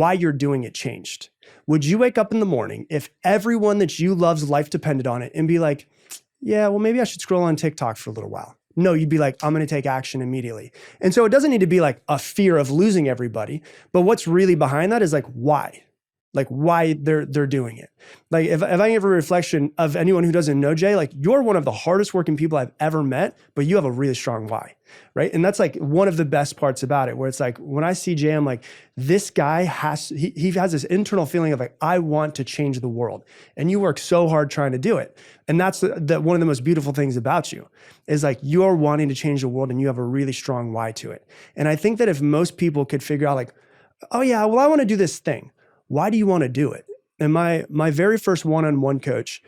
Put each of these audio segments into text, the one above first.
why you're doing it changed? Would you wake up in the morning if everyone that you love's life depended on it and be like, yeah, well, maybe I should scroll on TikTok for a little while? No, you'd be like, I'm going to take action immediately. And so it doesn't need to be like a fear of losing everybody, but what's really behind that is like, why? Like why they're doing it. Like if I give a reflection of anyone who doesn't know Jay, like you're one of the hardest working people I've ever met, but you have a really strong why, right? And that's like one of the best parts about it, where it's like, when I see Jay, I'm like, this guy he has this internal feeling of like, I want to change the world. And you work so hard trying to do it. And that's one of the most beautiful things about you is like, you're wanting to change the world and you have a really strong why to it. And I think that if most people could figure out like, oh yeah, well, I want to do this thing. Why do you want to do it? And my very first one-on-one coach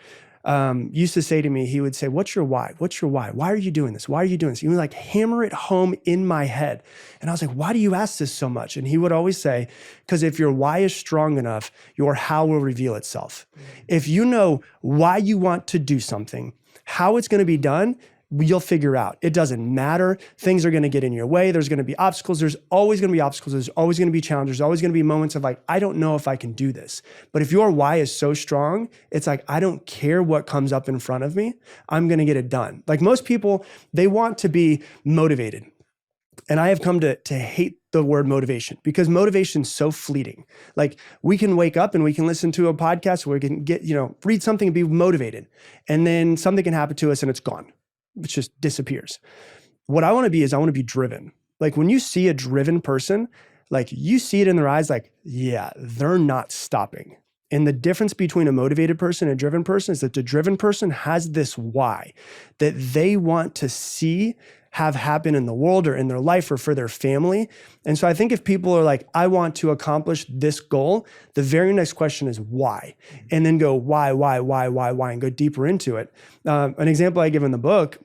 used to say to me, he would say, what's your why? What's your why? Why are you doing this? Why are you doing this? He would like hammer it home in my head. And I was like, why do you ask this so much? And he would always say, because if your why is strong enough, your how will reveal itself. If you know why you want to do something, how it's going to be done, you'll figure out. It doesn't matter. Things are going to get in your way. There's going to be obstacles. There's always going to be obstacles. There's always going to be challenges. There's always going to be moments of like, I don't know if I can do this. But if your why is so strong, it's like, I don't care what comes up in front of me. I'm going to get it done. Like most people, they want to be motivated. And I have come to hate the word motivation because motivation's so fleeting. Like we can wake up and we can listen to a podcast where we can get, read something and be motivated. And then something can happen to us and it's gone. It just disappears. What I want to be is I want to be driven. Like when you see a driven person, like you see it in their eyes, like, yeah, they're not stopping. And the difference between a motivated person and a driven person is that the driven person has this why that they want to see have happen in the world or in their life or for their family. And so I think if people are like, I want to accomplish this goal, the very next question is why? And then go why, and go deeper into it. An example I give in the book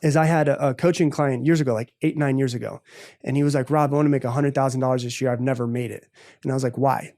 is I had a coaching client years ago, like 8-9 years ago. And he was like, Rob, I want to make $100,000 this year. I've never made it. And I was like, why?